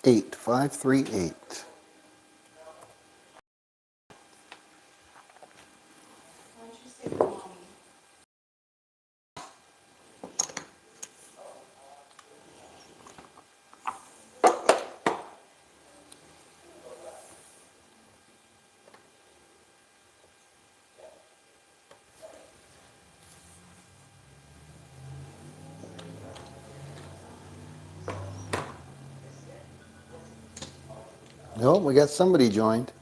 8538. No, we got somebody joined.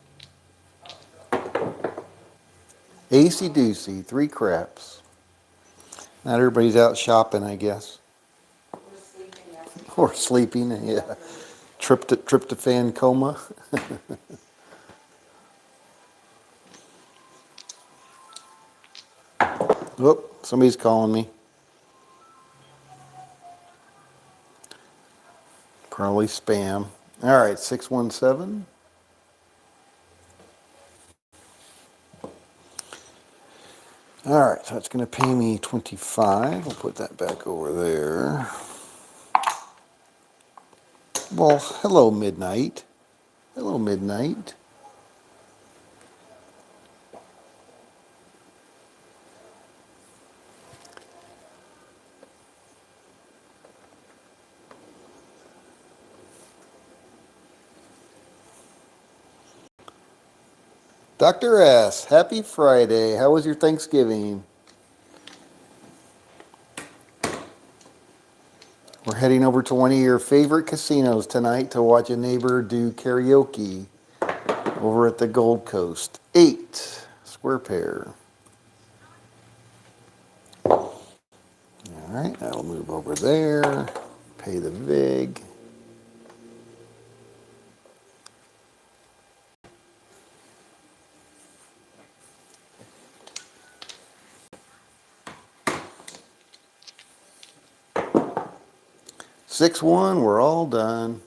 AC Doocy, 3 craps. Not everybody's out shopping, I guess. Or sleeping, yeah. Tryptophan coma. Whoop, somebody's calling me. Probably spam. All right, 617. All right, so it's going to pay me 25. I'll put that back over there. Well, hello, Midnight. Hello, Midnight. Dr. S, happy Friday. How was your Thanksgiving? We're heading over to one of your favorite casinos tonight to watch a neighbor do karaoke over at the Gold Coast. 8, square pair. All right, that'll move over there. Pay the VIG. Six one, we're all done.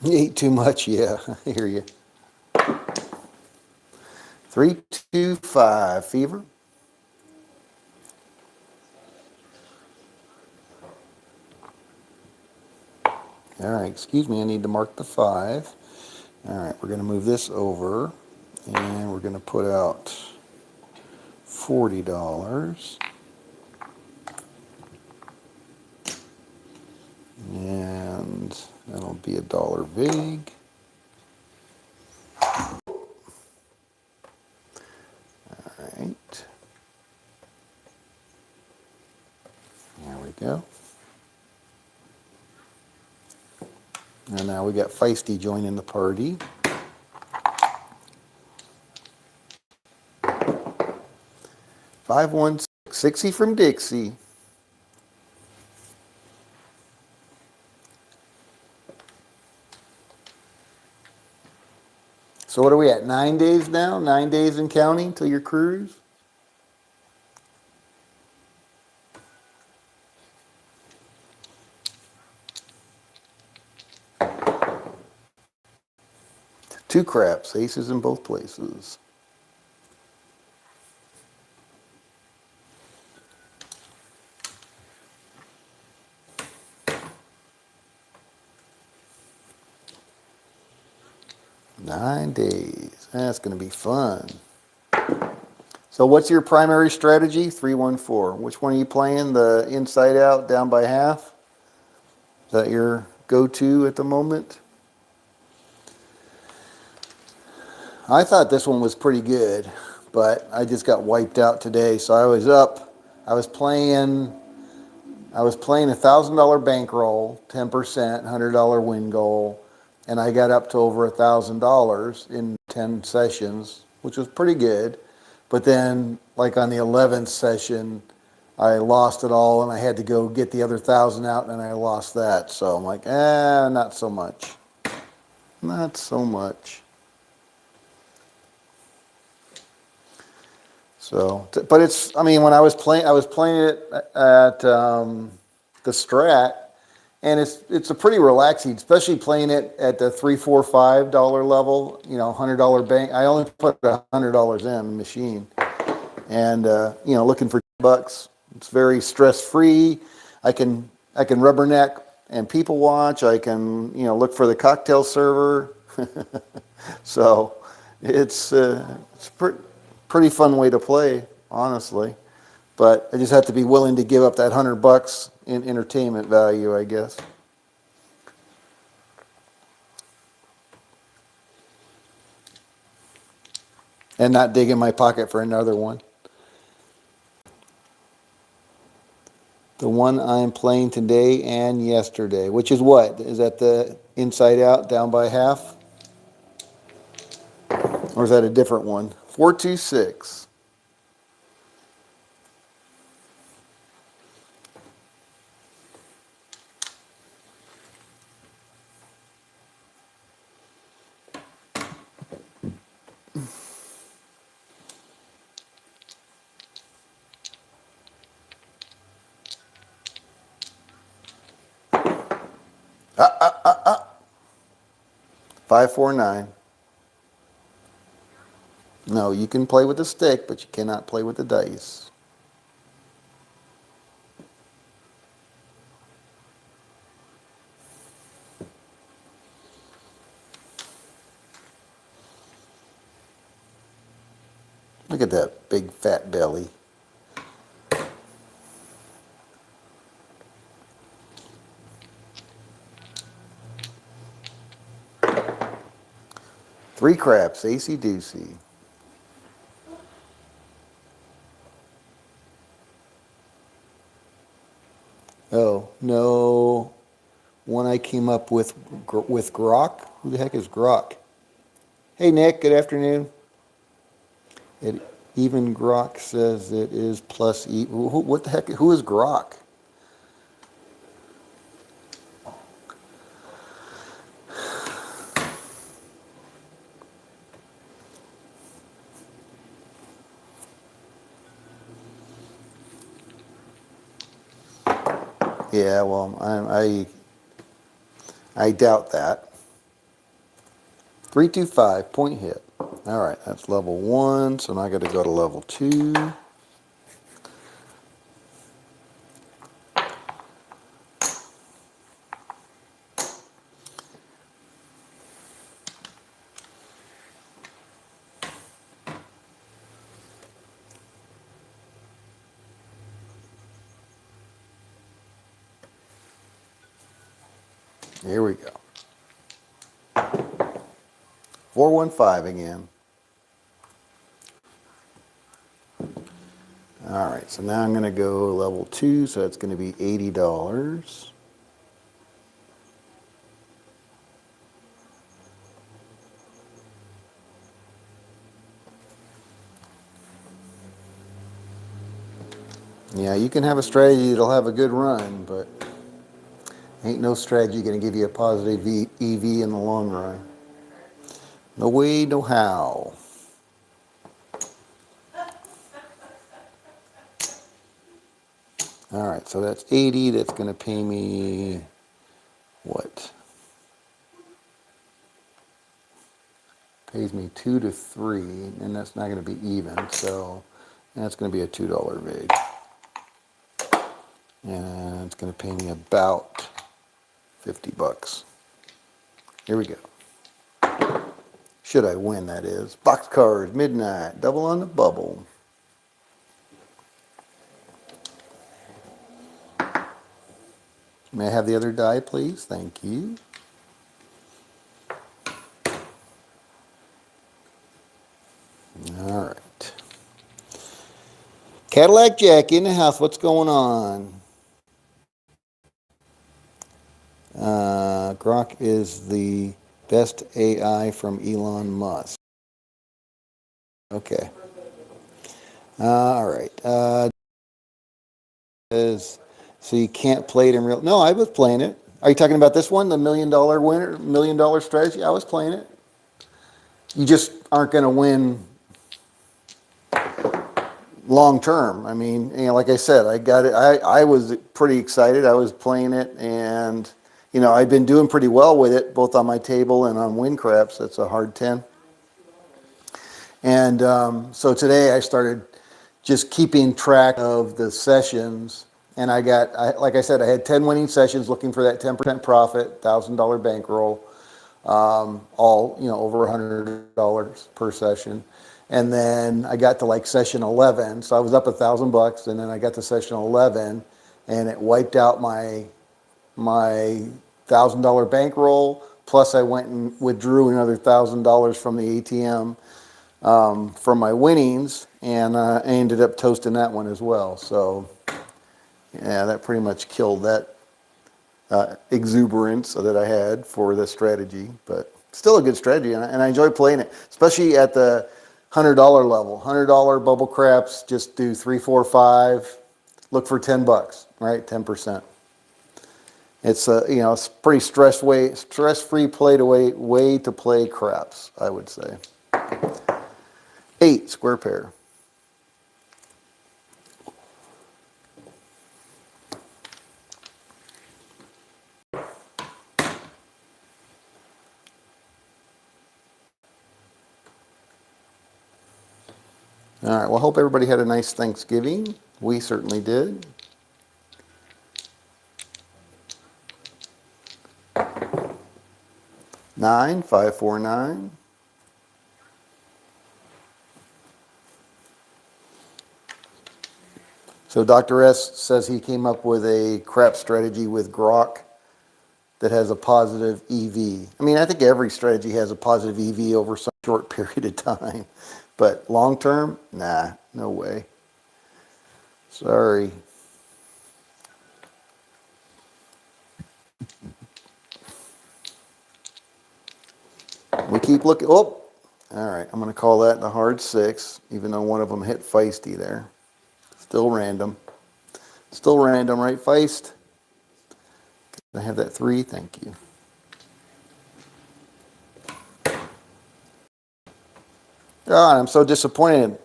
You ate too much, yeah, I hear you. 325, fever. All right, excuse me, I need to mark the 5. All right, we're going to move this over, and we're going to put out $40. And that'll be $1 VIG. All right. There we go. And now we got Feisty joining the party. 516, 60 from Dixie. So what are we at, 9 days now? 9 days and counting till your cruise? Two craps, aces in both places. Nine days. That's going to be fun. So what's your primary strategy? 314. Which one are you playing? The inside out, down by half? Is that your go-to at the moment? I thought this one was pretty good, but I just got wiped out today. So I was up. I was playing $1,000 bankroll, 10%, $100 win goal, and I got up to over $1,000 in 10 sessions, which was pretty good. But then, like on the 11th session, I lost it all, and I had to go get the other 1,000 out, and I lost that. So I'm like, not so much. Not so much. So, but it's, I mean, when I was playing it at the Strat, and it's a pretty relaxing, especially playing it at the $3, $4, $5 level. You know, $100 bank. I only put $100 in the machine, and you know, looking for bucks. It's very stress free. I can rubberneck and people watch. I can, you know, look for the cocktail server. So it's pretty fun way to play, honestly. But I just have to be willing to give up that $100 in entertainment value, I guess. And not dig in my pocket for another one. The one I'm playing today and yesterday, which is what? Is that the Inside Out down by half? Or is that a different one? 426. Ah, ah, ah, ah. 549. No, you can play with the stick, but you cannot play with the dice. Look at that big fat belly. Three craps, AC doocy. Oh, no. One I came up with Grok. Who the heck is Grok? Hey, Nick, good afternoon. It, even Grok says it is plus E. What the heck? Who is Grok? Yeah, well, I doubt that. 325, point hit. All right, that's level one, so now I got to go to level two. Here we go. 415 again. All right, so now I'm going to go level two, so it's going to be $80. Yeah, you can have a strategy that'll have a good run, but ain't no strategy going to give you a positive EV in the long run. No way, no how. All right, so that's 80. That's going to pay me what? Pays me 2 to 3, and that's not going to be even, so that's going to be a $2 vig. And it's going to pay me about 50 bucks. Here we go. Should I win, that is. Boxcars, midnight, double on the bubble. May I have the other die, please? Thank you. All right. Cadillac Jack in the house. What's going on? Grok is the best AI from Elon Musk. Okay. All right. So you can't play it in real. No, I was playing it. Are you talking about this one, the $1 million winner, $1 million strategy? I was playing it. You just aren't going to win long term. I mean, like I said, I got it. I was pretty excited. I was playing it, and I've been doing pretty well with it, both on my table and on WinCraps. That's a hard 10. And so today I started just keeping track of the sessions, and like I said, I had 10 winning sessions, looking for that 10% profit, $1,000 bankroll, all over $100 per session. And then I got to like session 11, so I was up $1,000, and then I got to session 11, and it wiped out my $1,000 bankroll. Plus, I went and withdrew another $1,000 from the ATM from my winnings, and I ended up toasting that one as well. So, yeah, that pretty much killed that exuberance that I had for the strategy. But still a good strategy, and I enjoy playing it, especially at the $100 level. $100 bubble craps, just do 3, 4, 5. Look for $10, right? 10%. It's it's pretty stress-free way to play craps, I would say. 8, square pair. All right, well, I hope everybody had a nice Thanksgiving. We certainly did. Nine, 5, 4, 9. So Dr. S says he came up with a crap strategy with Grok that has a positive EV. I mean, I think every strategy has a positive EV over some short period of time. But long term, nah, no way. Sorry. We keep looking. Oh, all right. I'm going to call that the hard 6, even though one of them hit feisty there. Still random. Still random, right, Feist? Can I have that 3? Thank you. God, I'm so disappointed.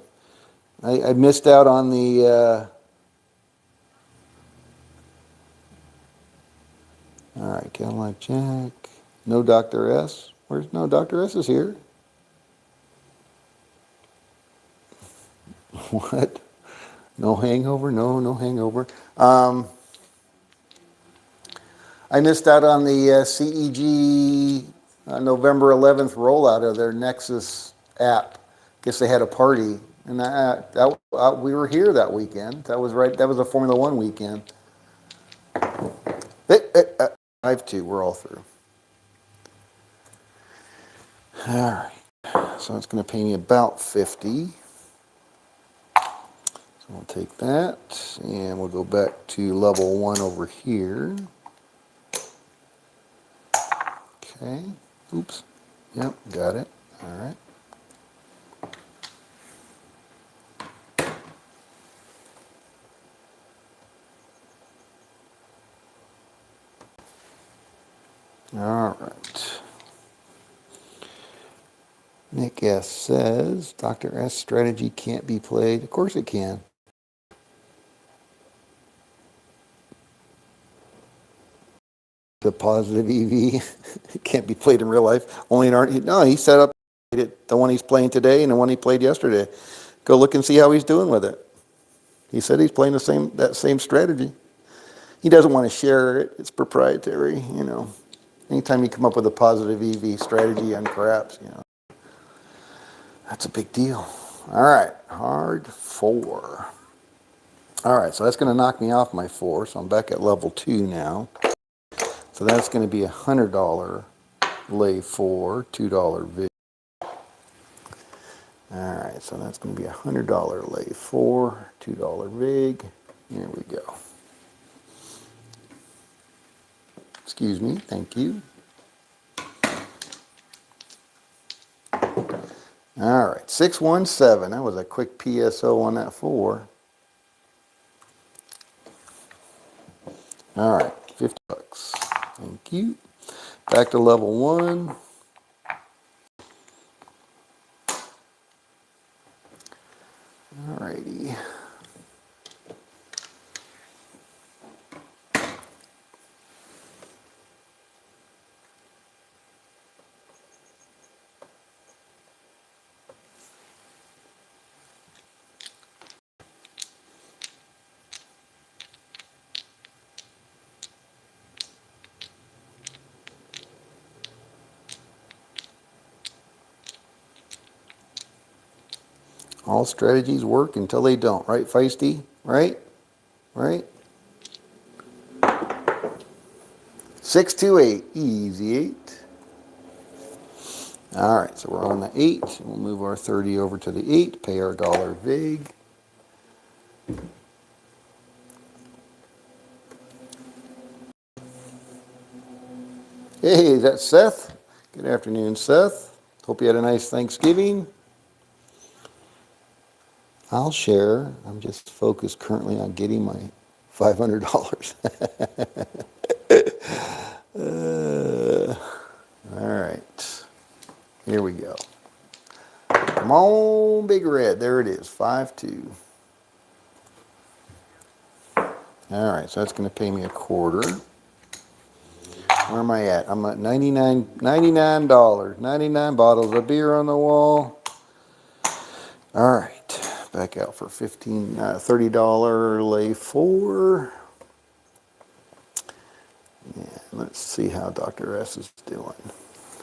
I missed out on the... all right, Cadillac Jack. No Dr. S. Where's no Dr. S is here? What? No hangover? No, no hangover. I missed out on the CEG November 11th rollout of their Nexus app. Guess they had a party, and we were here that weekend. That was right. That was a Formula One weekend. 5-2. We're all through. All right. So it's going to pay me about 50. So we'll take that, and we'll go back to level 1 over here. Okay. Oops. Yep, got it. All right. All right. Nick S. says, Dr. S strategy can't be played. Of course it can. The positive EV it can't be played in real life. Only in art. No, he set up the one he's playing today and the one he played yesterday. Go look and see how he's doing with it. He said he's playing that same strategy. He doesn't want to share it. It's proprietary, Anytime you come up with a positive EV strategy on Craps, that's a big deal. All right, hard 4. All right, so that's going to knock me off my 4, so I'm back at level 2 now. So that's going to be $100 lay 4, $2 vig. All right, so that's going to be $100 lay 4, $2 vig. Here we go. Excuse me, thank you. All right, 617. That was a quick PSO on that 4. All right, $50. Thank cute. Back to level 1. Alrighty. All strategies work until they don't, right, Feisty? Right? Right? 628, easy 8. All right, so we're on the 8. We'll move our 30 over to the 8, pay our dollar vig. Hey, is that Seth? Good afternoon, Seth. Hope you had a nice Thanksgiving. I'll share. I'm just focused currently on getting my $500. All right. Here we go. Come on, Big Red. There it is, 5-2. All right, so that's going to pay me a quarter. Where am I at? I'm at $99. 99 bottles of beer on the wall. All right, back out for $30 lay 4. Yeah, let's see how Dr. S is doing.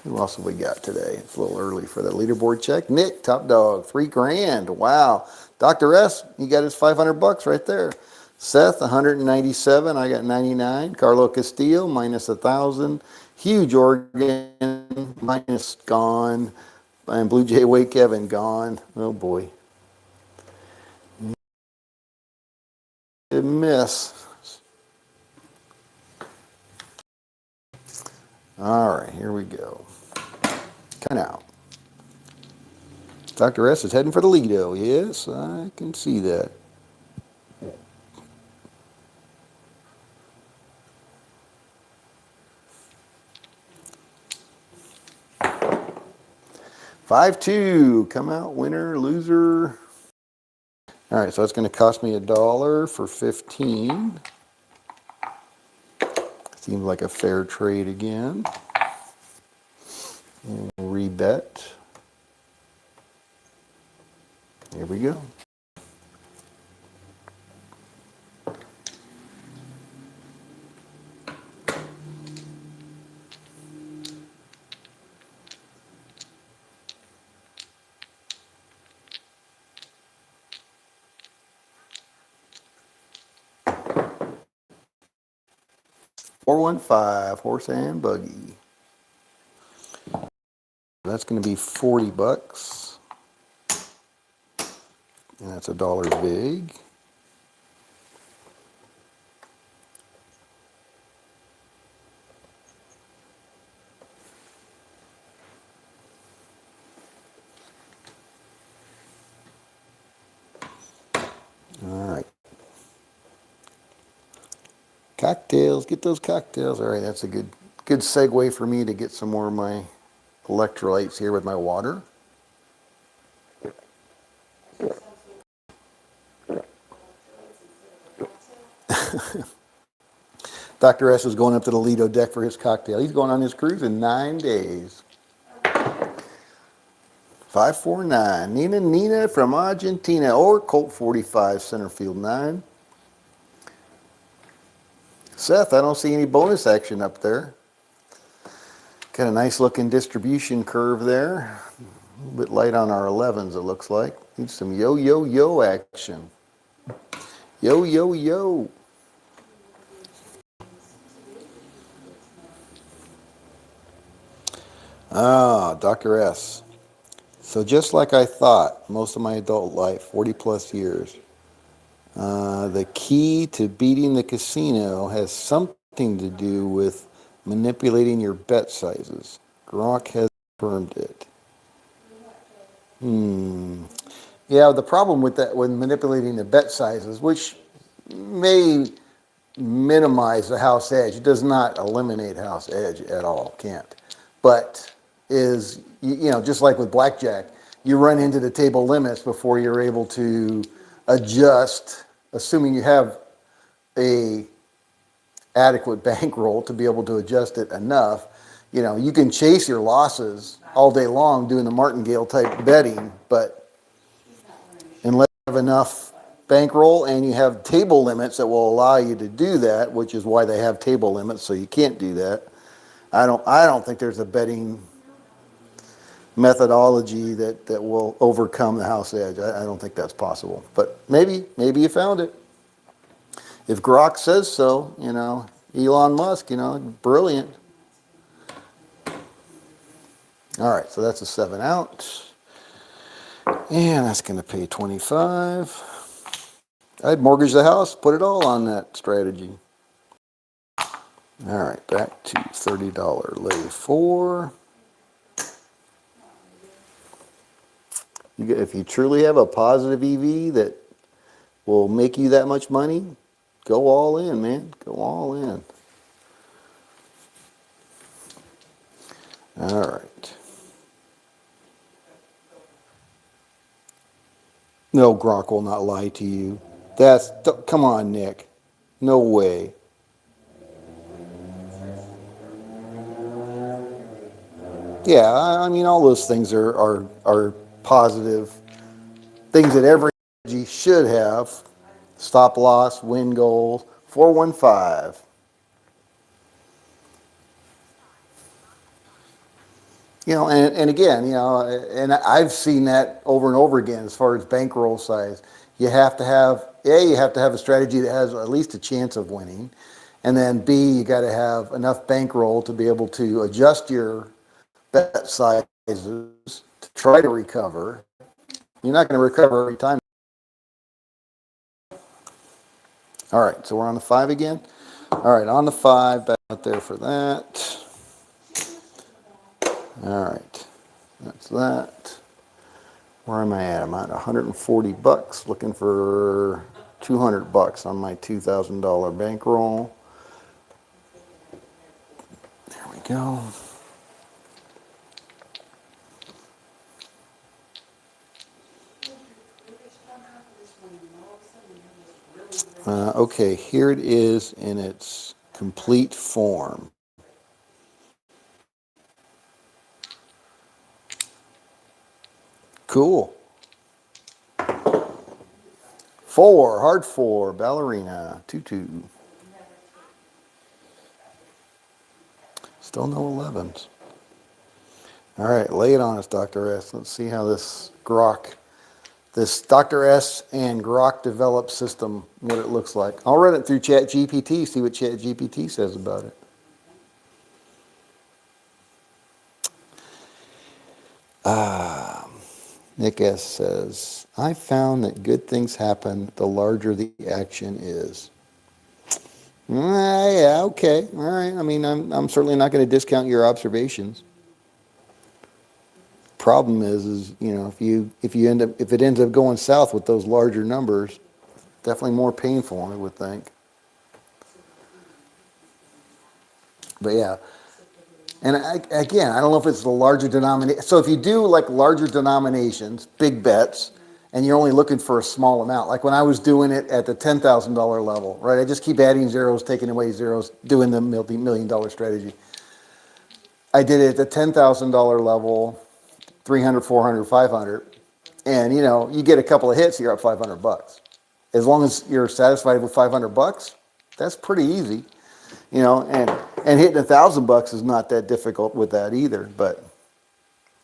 Who else have we got today? It's a little early for the leaderboard check. Nick, top dog, $3,000. Wow. Dr. S, he got his $500 right there. Seth, 197. I got 99. Carlo Castillo, minus 1,000. Huge Oregon, minus gone. And Blue Jay Wake Kevin, gone. Oh boy. Good miss. All right, here we go. Kind out. Dr. S is heading for the Lido. Yes, I can see that. $5-2. Come out, winner, loser. All right, so that's going to cost me $1 for 15. Seems like a fair trade again. And we'll rebet. Here we go. $415, horse and buggy. That's going to be $40. And that's $1 big. All right. Cocktails, get those cocktails. All right, that's a good segue for me to get some more of my electrolytes here with my water. Dr. S is going up to the Lido deck for his cocktail. He's going on his cruise in 9 days. 549. Nina from Argentina, or Colt 45, center field 9. Seth, I don't see any bonus action up there. Got a nice looking distribution curve there. A little bit light on our 11s, it looks like. Need some yo action. Yo. Ah, Dr. S. So just like I thought, most of my adult life, 40 plus years, the key to beating the casino has something to do with manipulating your bet sizes. Gronk has confirmed it. Yeah, the problem with that, when manipulating the bet sizes, which may minimize the house edge. It does not eliminate house edge at all, can't. But is, just like with blackjack, you run into the table limits before you're able to adjust, assuming you have a adequate bankroll to be able to adjust it enough. You can chase your losses all day long doing the martingale type betting, but unless you have enough bankroll and you have table limits that will allow you to do that, which is why they have table limits, so you can't do that. I don't think there's a betting methodology that will overcome the house edge. I don't think that's possible. But maybe you found it. If Grok says so, Elon Musk, brilliant. All right, so that's a 7 out. And that's going to pay 25. I'd mortgage the house, put it all on that strategy. All right, back to $30 lay 4. If you truly have a positive EV that will make you that much money, go all in, man. Go all in. All right. No, Gronk will not lie to you. Come on, Nick. No way. Yeah, I mean, all those things are positive things that every strategy should have. Stop loss, win goals, 415. And again, and I've seen that over and over again as far as bankroll size. You have to have a strategy that has at least a chance of winning. And then B, you got to have enough bankroll to be able to adjust your bet sizes to try to recover. You're not going to recover every time. All right, so we're on the 5 again. All right, on the 5, back out there for that. All right, that's that. Where am I at? I'm at $140, looking for $200 on my $2,000 bankroll. There we go. Okay, here it is in its complete form. Cool. 4, hard 4, ballerina, 2-2. Still no 11s. All right, lay it on us, Dr. S. Let's see how this Dr. S and Grok developed system, what it looks like. I'll run it through ChatGPT, see what ChatGPT says about it. Nick S says, I found that good things happen the larger the action is. Yeah, okay, all right. I mean, I'm certainly not going to discount your observations. Problem is if it ends up going south with those larger numbers, definitely more painful, I would think. But yeah, and again, I don't know if it's the larger denomination. So if you do like larger denominations, big bets, and you're only looking for a small amount, like when I was doing it at the $10,000 level, right? I just keep adding zeros, taking away zeros, doing the multi-million-dollar strategy. I did it at the $10,000 level, 300, 400, 500, and you get a couple of hits, you're up $500. As long as you're satisfied with $500, that's pretty easy, and hitting $1,000 is not that difficult with that either. But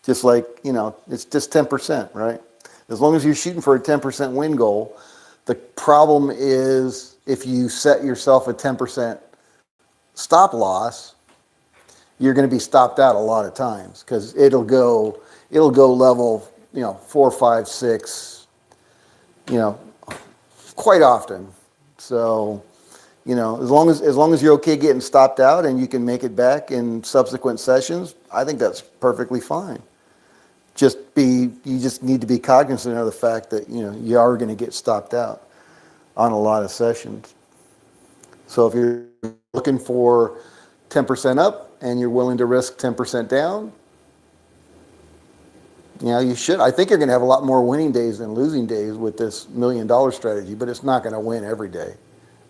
just like it's just 10%, right? As long as you're shooting for a 10% win goal, the problem is if you set yourself a 10% stop loss, you're going to be stopped out a lot of times because it'll go level 4, 5, 6, quite often. So as long as you're okay getting stopped out and you can make it back in subsequent sessions, I think that's perfectly fine. You just need to be cognizant of the fact that you are going to get stopped out on a lot of sessions. So if you're looking for 10% up and you're willing to risk 10% down, you should. I think you're going to have a lot more winning days than losing days with this $1 million strategy, but it's not going to win every day.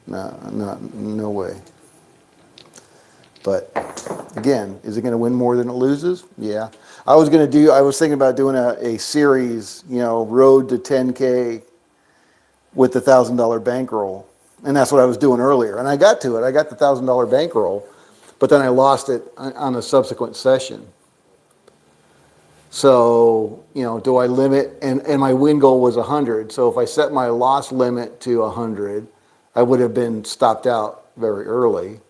No way. But again, is it going to win more than it loses? Yeah. I was thinking about doing a series, road to 10K with the $1,000 bankroll. And that's what I was doing earlier. And I got to it. I got the $1,000 bankroll, but then I lost it on a subsequent session. So, do I limit, and my win goal was 100. So if I set my loss limit to 100, I would have been stopped out very early.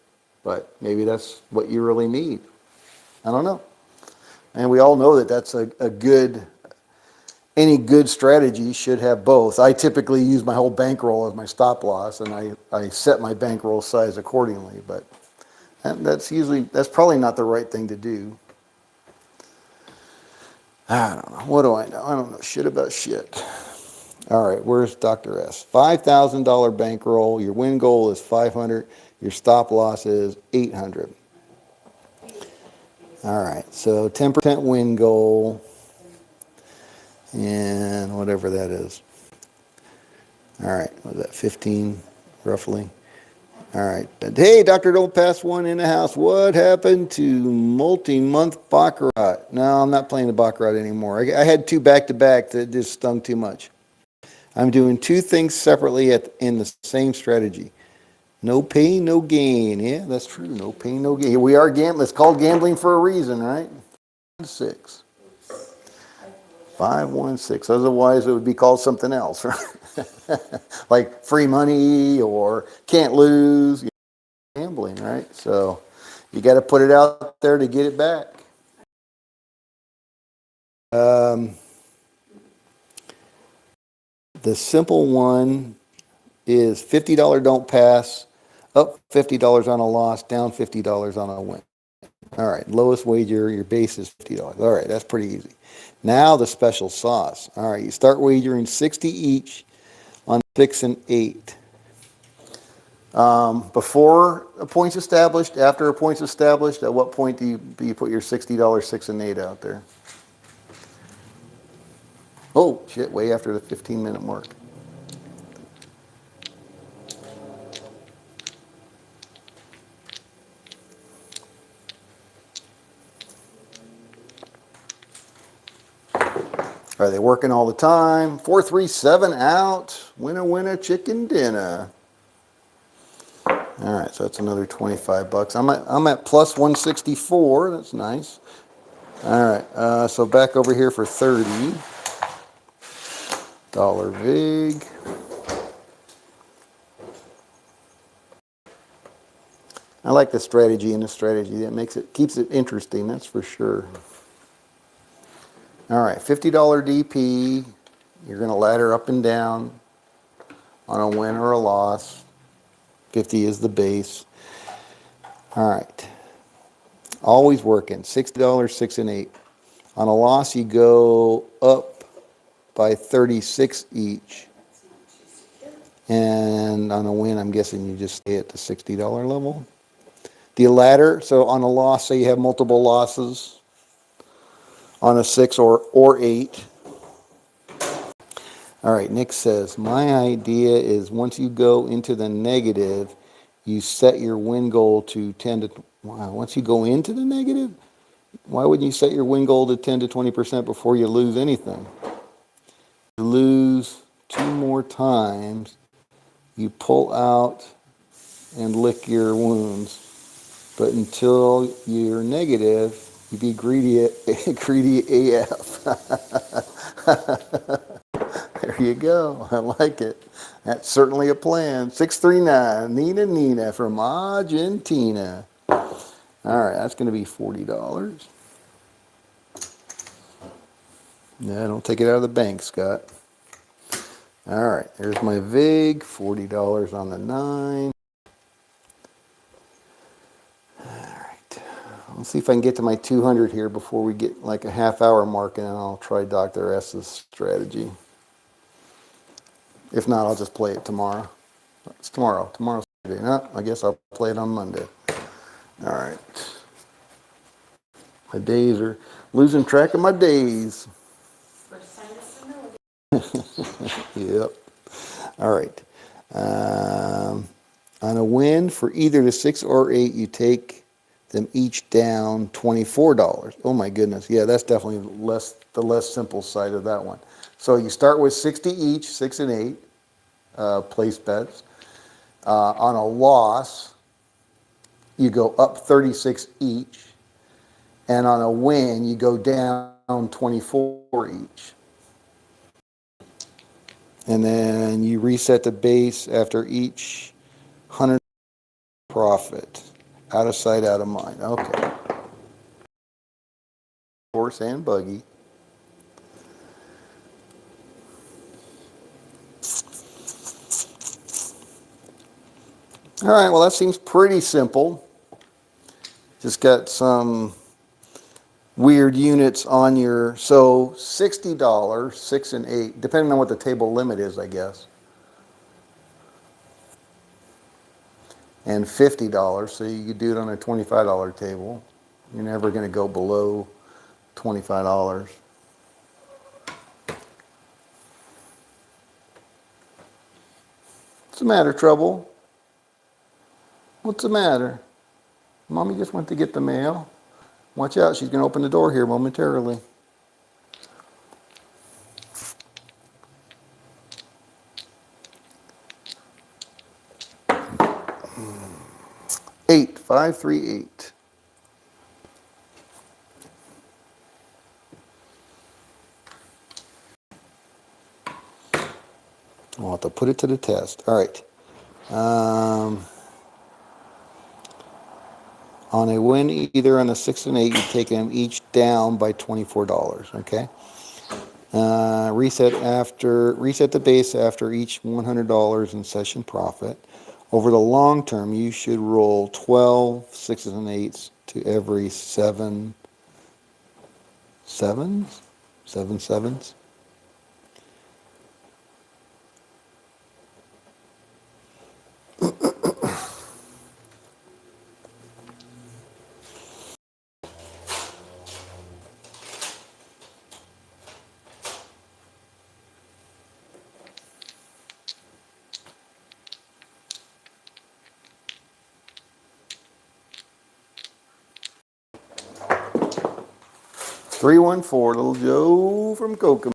But maybe that's what you really need. I don't know. And we all know that that's any good strategy should have both. I typically use my whole bankroll as my stop loss, and I set my bankroll size accordingly. But that's probably not the right thing to do. I don't know. What do I know? I don't know shit about shit. All right, where's Dr. S? $5,000 bankroll. Your win goal is 500. Your stop loss is 800. All right, so 10% win goal, and whatever that is. All right, was that 15 roughly? All right. Hey, Dr. Don't Pass One in the house. What happened to multi-month baccarat? No, I'm not playing the baccarat anymore. I had 2 back-to-back that just stung too much. I'm doing 2 things separately in the same strategy. No pain, no gain. Yeah, that's true. No pain, no gain. We are gambling. It's called gambling for a reason, right? 6. 516. Otherwise, it would be called something else, right? Like free money or can't lose. Gambling, right? So you got to put it out there to get it back. The simple one is $50 don't pass, up $50 on a loss, down $50 on a win. All right, lowest wager, your base is $50. All right, that's pretty easy. Now the special sauce. All right, you start wagering 60 each on 6 and 8. Before a point's established, after a point's established, at what point do you put your $60 6 and 8 out there? Oh, shit, way after the 15-minute mark. Are they working all the time? 437 out. Winner, winner, chicken dinner. All right, so that's another 25 bucks. I'm at plus 164. That's nice. All right, so back over here for $30 vig. I like the strategy in the strategy. That keeps it interesting. That's for sure. All right, $50 DP. You're going to ladder up and down on a win or a loss. 50 is the base. All right. Always working. $60, 6 and 8. On a loss, you go up by 36 each. And on a win, I'm guessing you just stay at the $60 level. Do you ladder? So on a loss, say you have multiple losses on a 6 or 8. All right, Nick says, my idea is once you go into the negative, you set your win goal to 10 to, wow, once you go into the negative, why wouldn't you set your win goal to 10 to 20% before you lose anything? You lose 2 more times, you pull out and lick your wounds. But until you're negative, you be greedy, greedy AF. There you go. I like it. That's certainly a plan. 639, Nina from Argentina. All right, that's going to be $40. Yeah, don't take it out of the bank, Scott. All right, there's my VIG, $40 on the 9. All right, let's see if I can get to my 200 here before we get like a half-hour mark, and then I'll try Dr. S's strategy. If not, I'll just play it tomorrow. It's tomorrow. Tomorrow's No, I guess I'll play it on Monday. All right. My days are losing track of my days. Yep. All right. On a win for either the 6 or 8, you take them each down $24. Oh my goodness. Yeah, that's definitely the less simple side of that one. So you start with 60 each, 6 and 8 place bets. On a loss, you go up 36 each. And on a win, you go down 24 each. And then you reset the base after each 100 profit. Out of sight, out of mind. Okay. Horse and buggy. All right, well, that seems pretty simple. Just got some weird units on your, so $60, 6 and 8, depending on what the table limit is, I guess. And $50, so you could do it on a $25 table. You're never going to go below $25. What's the matter, Trouble? What's the matter? Mommy just went to get the mail. Watch out, she's going to open the door here momentarily. Eight, 538. I'll have to put it to the test. All right. On a win, either on the 6 and 8, you take them each down by $24. Okay. Reset the base after each $100 in session profit. Over the long term, you should roll 12 6s and 8s to every 7 sevens. 7 sevens. Three, 1, 4, little Joe from Kokomo.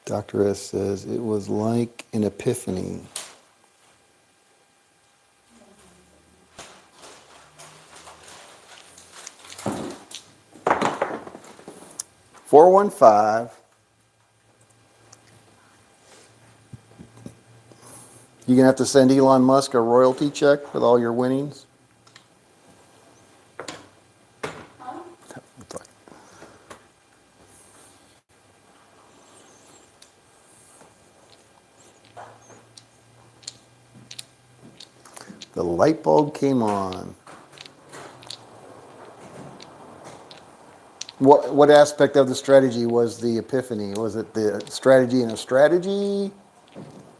Dr. S says it was like an epiphany. Four, 1, 5. You gonna have to send Elon Musk a royalty check with all your winnings? The light bulb came on. What aspect of the strategy was the epiphany? Was it the strategy in a strategy?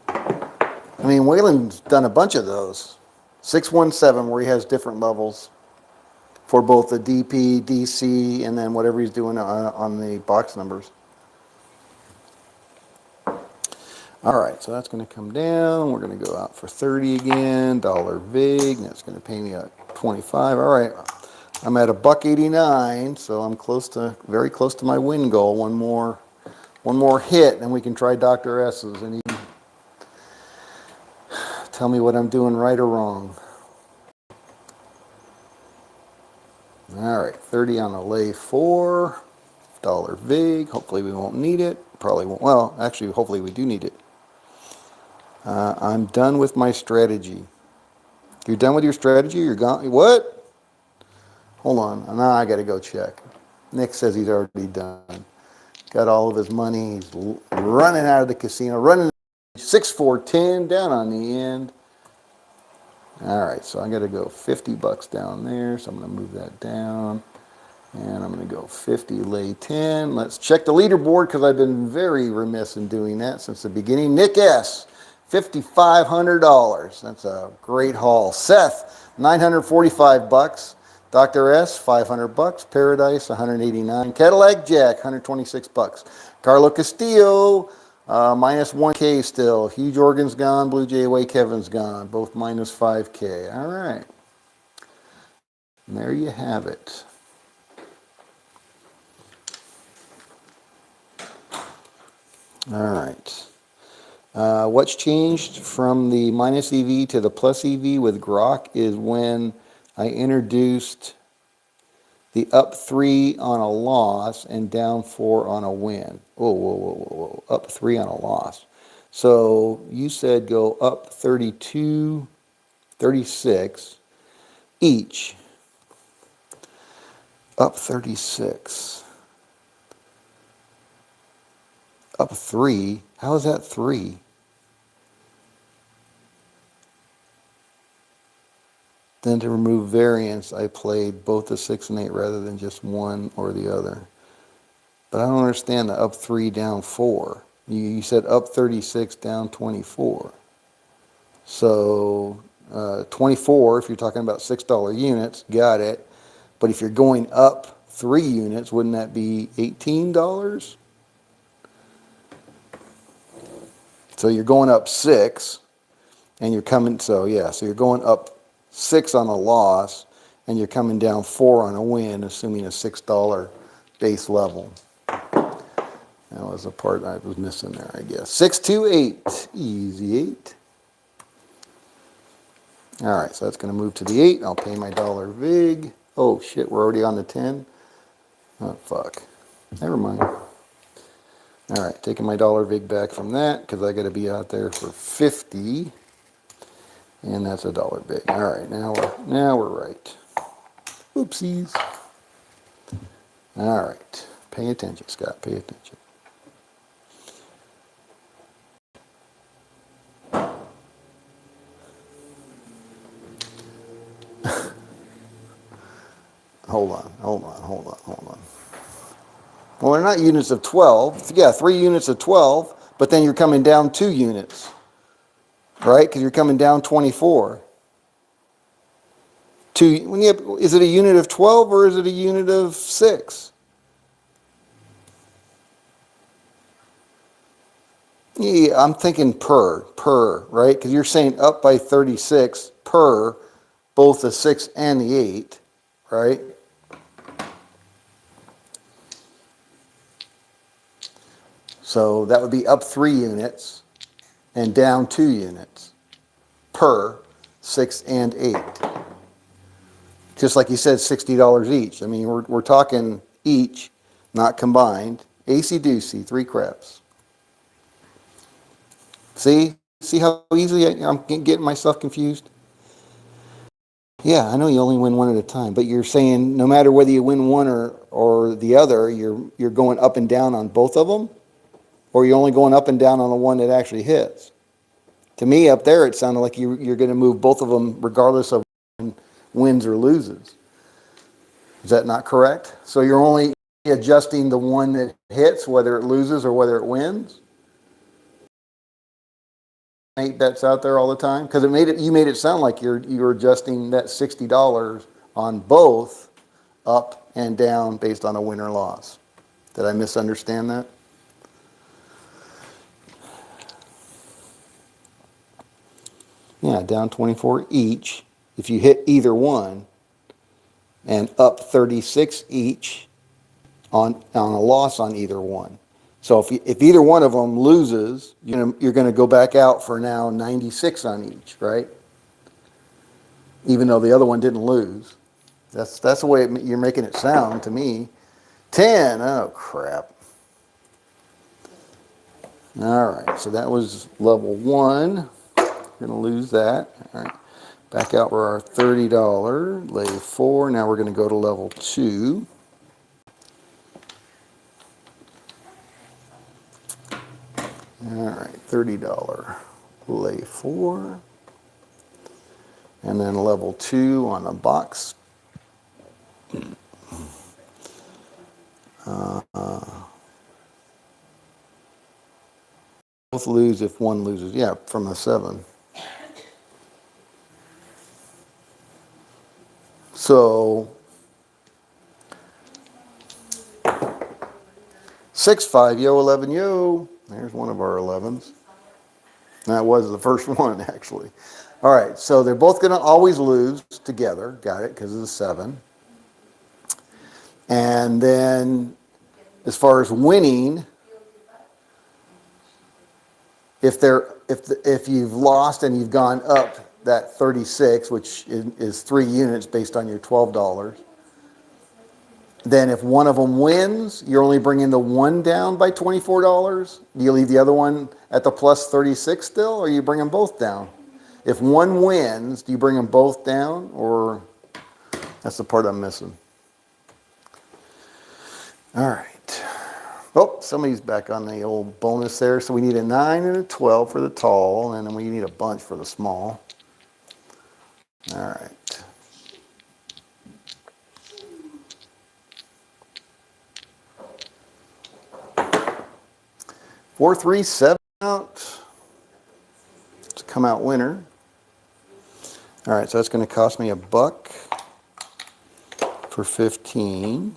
I mean, Waylon's done a bunch of those. 617, where he has different levels for both the DP, DC, and then whatever he's doing on the box numbers. All right, so that's going to come down. We're going to go out for 30 again. Dollar VIG. That's going to pay me at 25. All right, I'm at $1.89, so I'm very close to my win goal. One more hit, and we can try Dr. S's, and he can tell me what I'm doing right or wrong. All right, 30 on a lay 4. Dollar VIG. Hopefully we won't need it. Probably won't. Well, actually, hopefully we do need it. I'm done with my strategy. You're done with your strategy? You're gone? What? Hold on. Now I got to go check. Nick says he's already done. Got all of his money. He's running out of the casino. Running. 6, 4, 10 down on the end. All right, so I got to go 50 bucks down there, so I'm going to move that down. And I'm going to go 50, lay 10. Let's check the leaderboard because I've been very remiss in doing that since the beginning. Nick S., $5,500. That's a great haul. Seth, 945 bucks. Dr. S, 500 bucks. Paradise, 189. Cadillac Jack, 126 bucks. Carlo Castillo, minus 1K still. Huge Organ's gone. Blue Jay away. Kevin's gone. Both minus 5K. All right. And there you have it. All right. What's changed from the minus EV to the plus EV with Grok is when I introduced the up 3 on a loss and down 4 on a win. Whoa, whoa, whoa, whoa, whoa. Up 3 on a loss. So you said go up 32, 36 each. Up 36. Up 3. How is that 3? Then to remove variance, I played both the 6 and 8 rather than just one or the other. But I don't understand the up 3, down 4. You said up 36, down 24. So 24, if you're talking about $6 units, got it. But if you're going up 3 units, wouldn't that be $18? So you're going up 6, and you're coming, so you're going up 6 on a loss, and you're coming down 4 on a win, assuming a $6 base level. That was the part I was missing there, I guess. 6, 2, 8. Easy 8. All right, so that's going to move to the 8. I'll pay my dollar VIG. Oh, shit, we're already on the 10. Oh, fuck. Never mind. All right, taking my dollar VIG back from that because I got to be out there for 50. And that's a dollar VIG. All right, now we're right. Oopsies. All right, pay attention, Scott. Pay attention. Hold on. Well, they're not units of 12. Yeah, 3 units of 12, but then you're coming down 2 units, right? Because you're coming down 24. Is it a unit of 12 or is it a unit of 6? Yeah, I'm thinking per, right? Because you're saying up by 36 per both the 6 and the 8, right? So that would be up 3 units and down 2 units per 6 and 8. Just like you said, $60 each. I mean, we're talking each, not combined. AC-doocy, 3 craps. See how easily I'm getting myself confused? Yeah, I know you only win one at a time, but you're saying no matter whether you win one or the other, you're going up and down on both of them? Or you're only going up and down on the one that actually hits? To me, up there, it sounded like you're going to move both of them regardless of wins or loses. Is that not correct? So you're only adjusting the one that hits, whether it loses or whether it wins? 8 bets out there all the time? Because you made it sound like you're adjusting that $60 on both up and down based on a win or loss. Did I misunderstand that? Yeah, down 24 each if you hit either one, and up 36 each on a loss on either one. So if either one of them loses, you're going to go back out for now 96 on each, right? Even though the other one didn't lose. That's the way you're making it sound to me. 10, oh crap. All right, so that was level 1. Going to lose that. All right, back out for our $30, lay 4. Now we're going to go to level 2. All right, $30 lay 4. And then level 2 on the box. Both lose if one loses. Yeah, from the 7. So 6-5, yo, 11, yo. There's one of our 11s. That was the first one, actually. All right, so they're both going to always lose together. Got it, because of the 7. And then as far as winning, if you've lost and you've gone up that 36, which is 3 units based on your $12, then if one of them wins, you're only bringing the one down by $24. Do you leave the other one at the plus 36 still, or you bring them both down? If one wins, do you bring them both down, or that's the part I'm missing? All right. Oh, somebody's back on the old bonus there. So we need a 9 and a 12 for the tall, and then we need a bunch for the small. All right. Four, 3, 7 out to come out winner. All right, so that's going to cost me $1 for 15.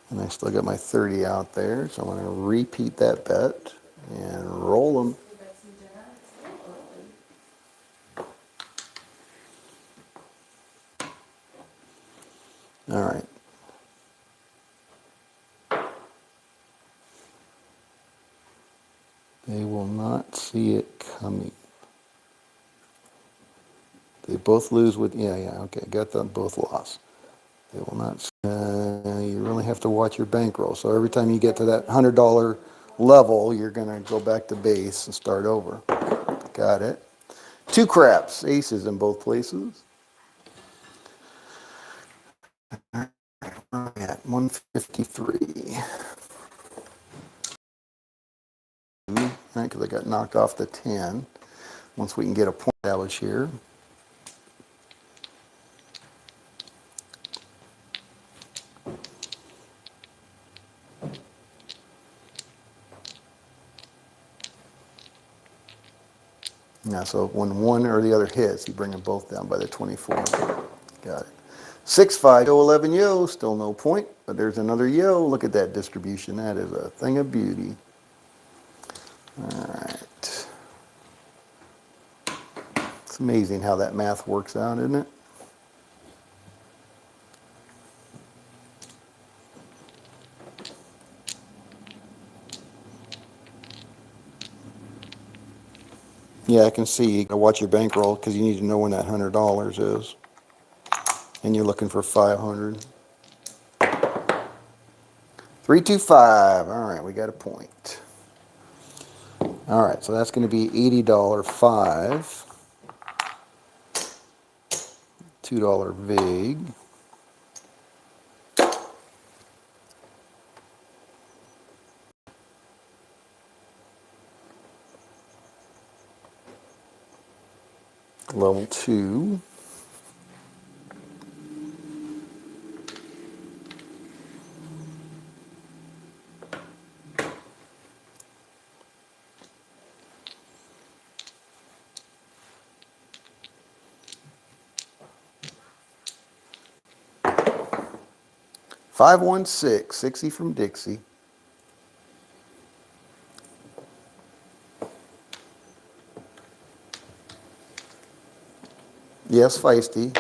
And I still got my 30 out there, so I'm going to repeat that bet and roll them. All right. They will not see it coming. They both lose with, yeah, okay, got them both lost. They will not, you really have to watch your bankroll. So every time you get to that $100 level, you're going to go back to base and start over. Got it. 2 craps, aces in both places. At 153. Right, because I got knocked off the 10. Once we can get a point established here. Yeah, so when one or the other hits, you bring them both down by the 24. Got it. 6-5, yo, 11, yo, still no point, but there's another yo. Look at that distribution. That is a thing of beauty. All right. It's amazing how that math works out, isn't it? Yeah, I can see. You gotta watch your bankroll because you need to know when that $100 is. And you're looking for 500. 325. All right, we got a point. All right, so that's going to be $80 5. $2 vig. Level 2. Five, 1, 6. 60 from Dixie. Yes, feisty.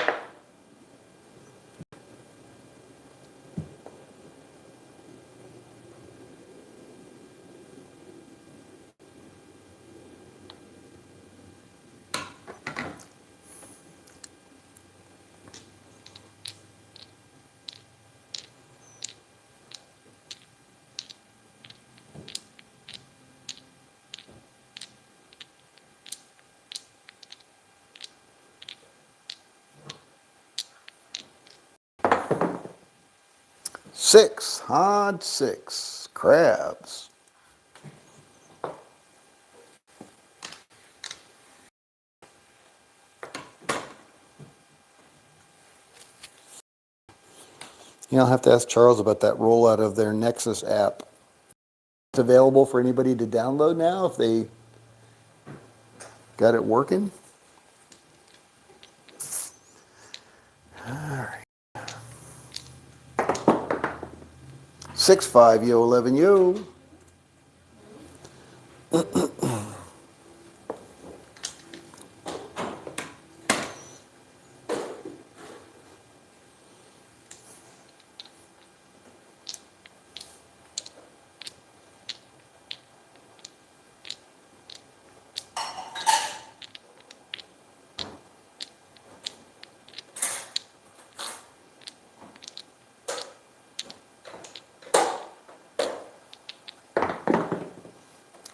Six, odd 6. Crabs. I'll have to ask Charles about that rollout of their Nexus app. It's available for anybody to download now if they got it working. All right. 6-5, yo, 11, yo.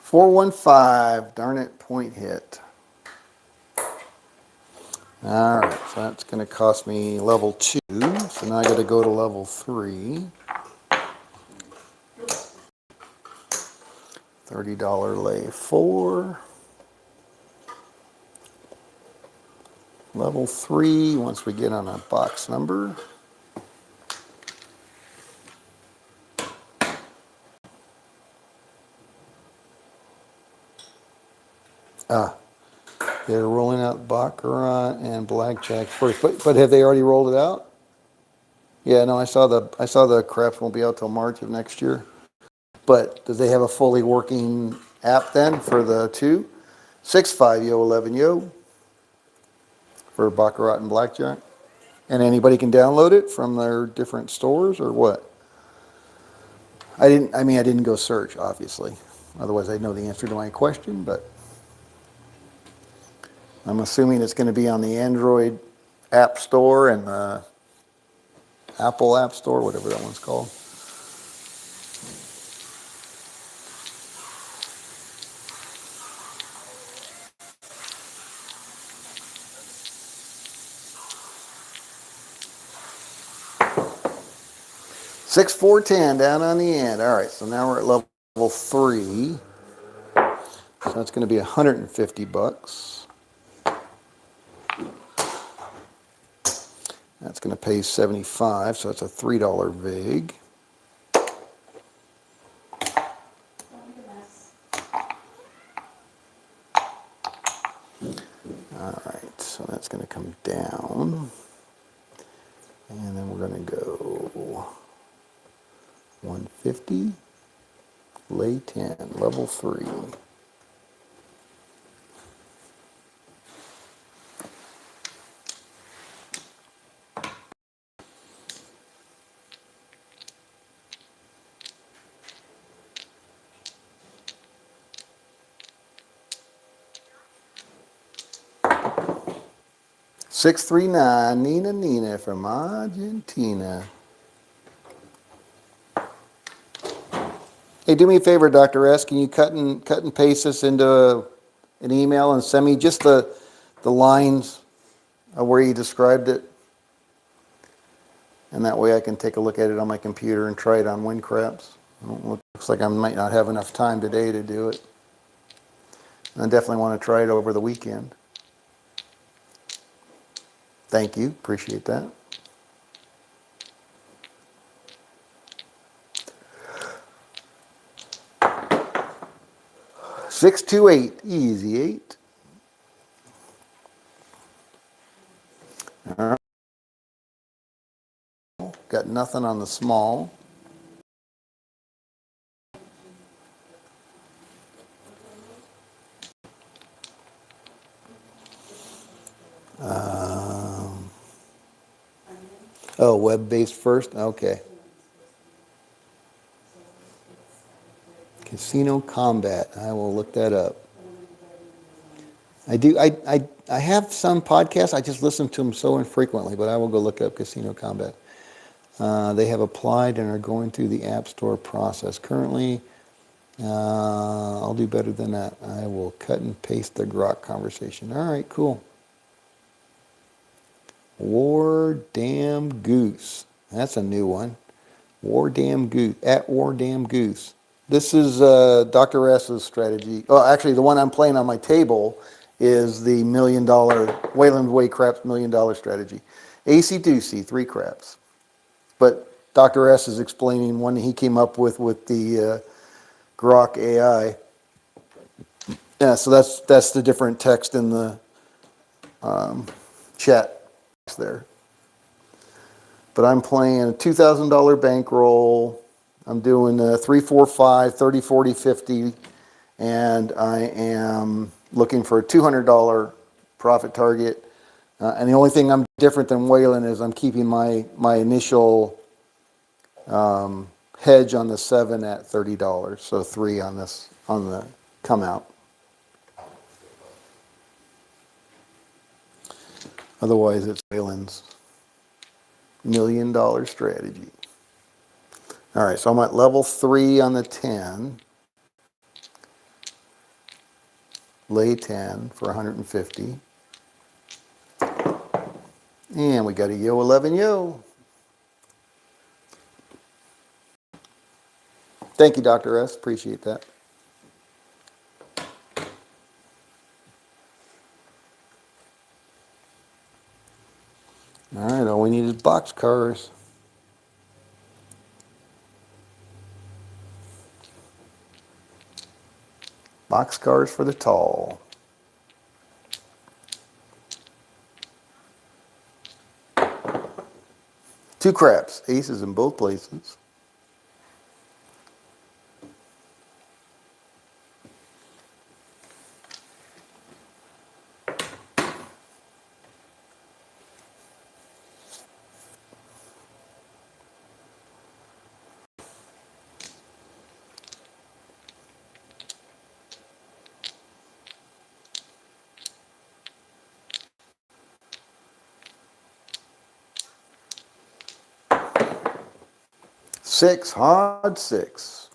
415, darn it, point hit. All right, so that's going to cost me level 2. So now I got to go to level 3. $30 lay 4. Level 3, once we get on a box number. They're rolling out Baccarat and Blackjack first, but have they already rolled it out? Yeah, no, I saw the Craps won't be out till March of next year. But do they have a fully working app then for the 2? 6-5, yo, 11, yo, for Baccarat and Blackjack. And anybody can download it from their different stores or what? I didn't go search, obviously. Otherwise, I'd know the answer to my question, but I'm assuming it's going to be on the Android App Store and the Apple App Store, whatever that one's called. Six, 4, 10 down on the end. All right, so now we're at level 3. So that's going to be $150. That's going to pay $75, so that's a $3 vig. All right, so that's going to come down. And then we're going to go 150, lay 10, level 3. Six, 3, 9, Nina from Argentina. Hey, do me a favor, Dr. S. Can you cut and paste this into an email and send me just the lines of where you described it? And that way I can take a look at it on my computer and try it on WinCraps. Looks like I might not have enough time today to do it. And I definitely want to try it over the weekend. Thank you. Appreciate that. Six, 2, 8. Easy 8. All right. Got nothing on the small. Oh, web-based first? Okay. Casino Combat. I will look that up. I have some podcasts. I just listen to them so infrequently, but I will go look up Casino Combat. They have applied and are going through the App Store process. Currently, I'll do better than that. I will cut and paste the grok conversation. All right, cool. War Damn Goose. That's a new one. War Damn Goose. At War Damn Goose. This is Dr. S's strategy. Oh, actually, the one I'm playing on my table is the $1 million, Wayland Way Craps $1 million strategy. AC Doocy, 3 craps. But Dr. S is explaining one he came up with the Grok AI. Yeah, so that's the different text in the chat there. But I'm playing a $2,000 bankroll. I'm doing a 3, 4, 5, 30, 40, 50, and I am looking for a $200 profit target. And the only thing I'm different than Waylon is I'm keeping my initial hedge on the 7 at $30. So 3 on this on the come out. Otherwise, it's Waylon's $1 million strategy. All right, so I'm at level 3 on the 10. Lay 10 for 150. And we got a yo 11 yo. Thank you, Dr. S. Appreciate that. All right, all we need is boxcars. Boxcars for the tall. Two craps, aces in both places. Six, hard 6.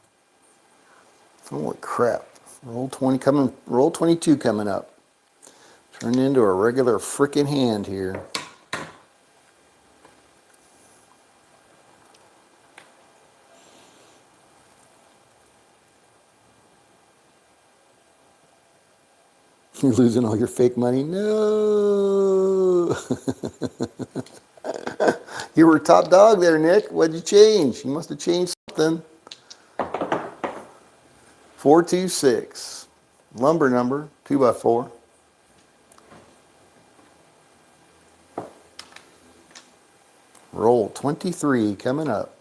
Holy crap. Roll 20 coming, roll 22 coming up. Turned into a regular frickin' hand here. You're losing all your fake money? No. You were top dog there, Nick. What'd you change? You must have changed something. 426. Lumber number, 2x4. Roll 23 coming up.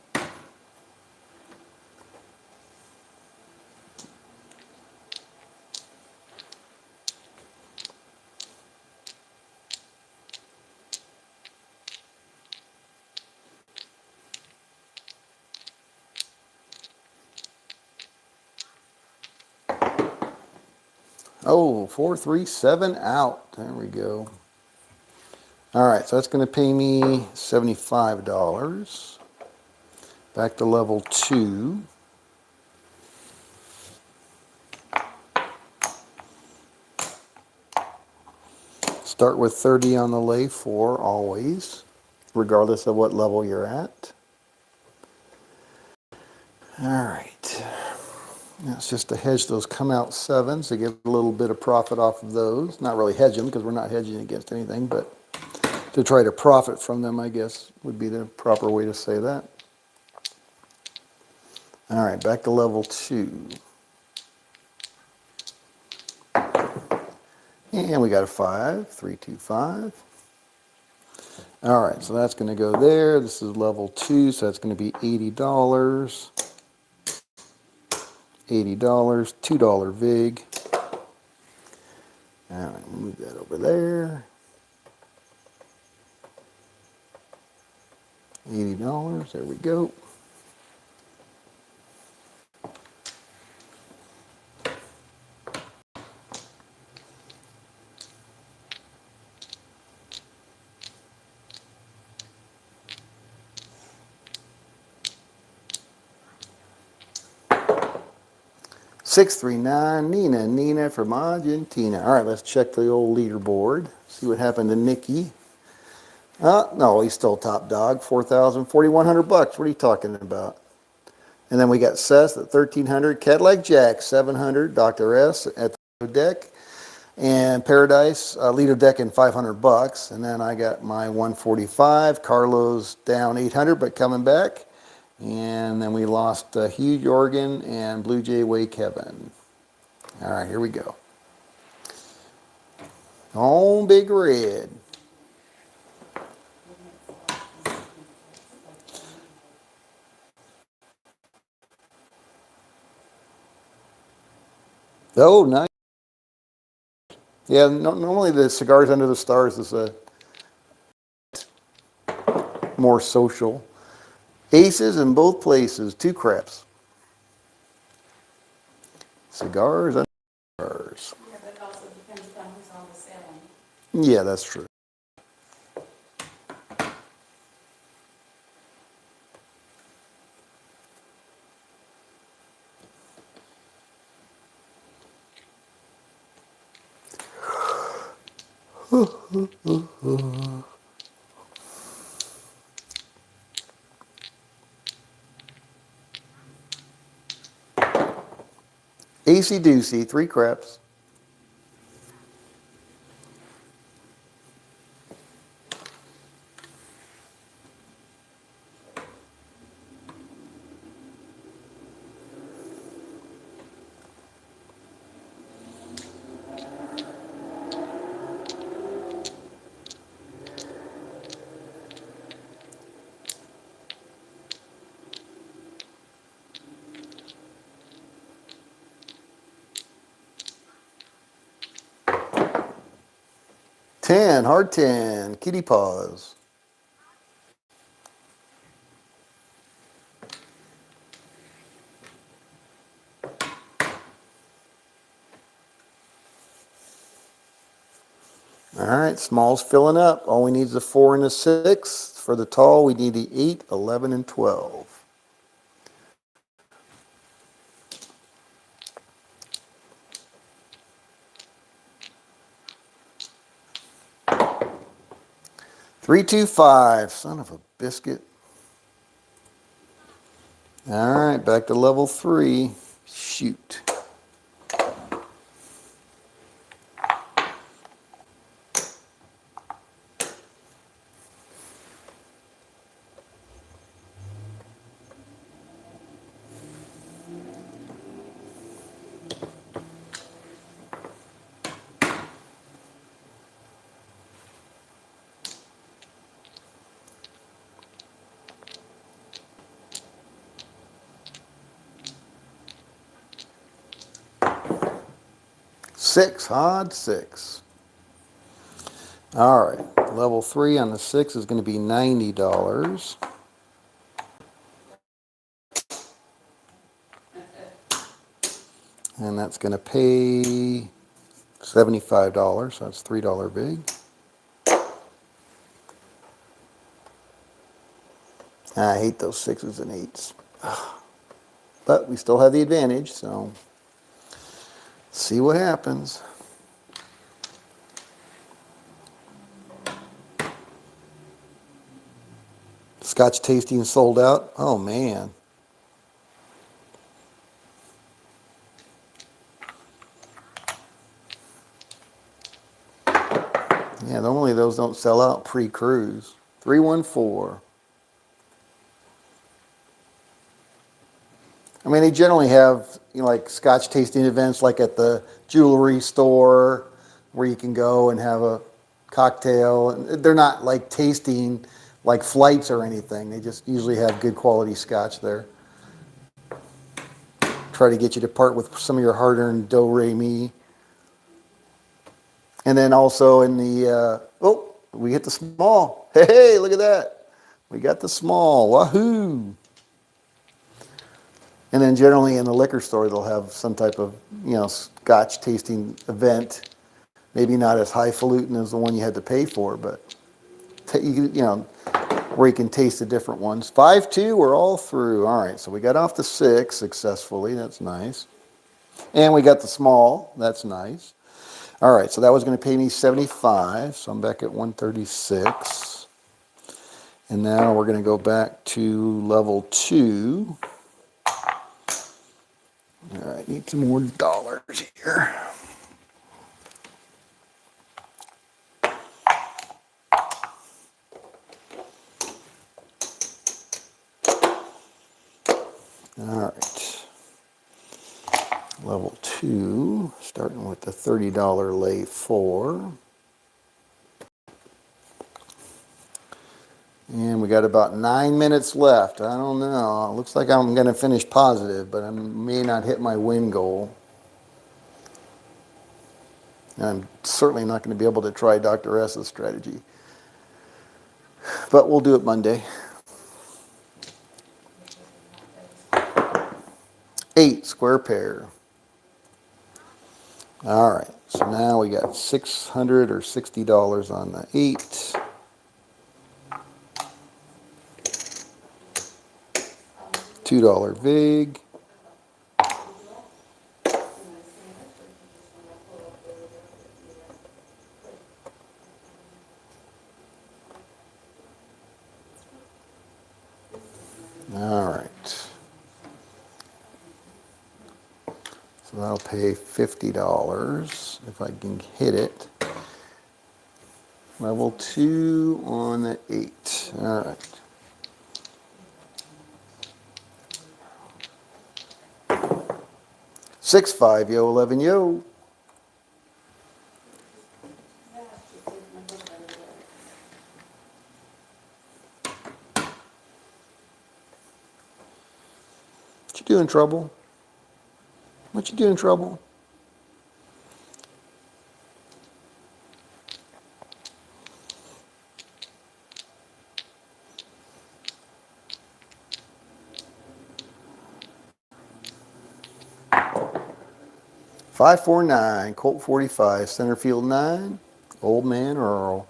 Oh, 437 out. There we go. All right, so that's going to pay me $75. Back to level 2. Start with 30 on the lay 4 always, regardless of what level you're at. All right. That's just to hedge those come out 7s to get a little bit of profit off of those. Not really hedge them because we're not hedging against anything, but to try to profit from them, I guess, would be the proper way to say that. All right, back to level 2. And we got a 5, 3, 2, 5. All right, so that's going to go there. This is level 2, so that's going to be $80. $80, $2 VIG. All right, move that over there. $80, there we go. $639, Nina from Argentina. All right, let's check the old leaderboard. See what happened to Nikki. No, he's still top dog. 4,100 bucks. What are you talking about? And then we got Seth at 1,300. Cadillac Jack 700. Dr. S at the deck, and Paradise leader deck in 500 bucks. And then I got my 145. Carlos down 800, but coming back. And then we lost Hugh Jorgen and Blue Jay Way Kevin. All right, here we go. On Big Red. Oh, nice. Yeah, normally the Cigars Under the Stars is a more social. Aces in both places, 2 craps. Cigars Under the Stars. Yeah, but it also depends on who's on the sailing. Yeah, that's true. AC Doocy, 3 craps. Ten, hard 10, kitty paws. All right, small's filling up. All we need is a 4 and a 6. For the tall, we need the 8, 11, and 12. Three, 2, 5. Son of a biscuit. All right, back to level 3. Shoot. Six, hard 6. All right, level 3 on the 6 is going to be $90. And that's going to pay $75. So that's $3 big. I hate those 6s and 8s. But we still have the advantage, so see what happens. Scotch tasting sold out. Oh, man. Yeah, normally those don't sell out pre-cruise. 314. I mean, they generally have, like Scotch tasting events like at the jewelry store where you can go and have a cocktail. And they're not like tasting like flights or anything. They just usually have good quality Scotch there. Try to get you to part with some of your hard-earned do-re-mi. And then also in the, we hit the small. Hey, look at that. We got the small. Wahoo! And then generally in the liquor store, they'll have some type of, Scotch tasting event. Maybe not as highfalutin as the one you had to pay for, but, where you can taste the different ones. 5-2, we're all through. All right, so we got off the 6 successfully. That's nice. And we got the small. That's nice. All right, so that was going to pay me $75, so I'm back at 136. And now we're going to go back to level 2. All right, need some more dollars here. All right. Level 2, starting with the $30 lay 4. And we got about 9 minutes left. I don't know. It looks like I'm going to finish positive, but I may not hit my win goal. And I'm certainly not going to be able to try Dr. S's strategy. But we'll do it Monday. 8 square pair. All right. So now we got $600 or $60 on the 8. $2 vig. All right. So that'll pay $50 if I can hit it. Level 2 on the 8. All right. 6-5, yo, 11, yo. What you doing, Trouble? What you doing, Trouble? $549, Colt 45, center field 9, Old Man Earl.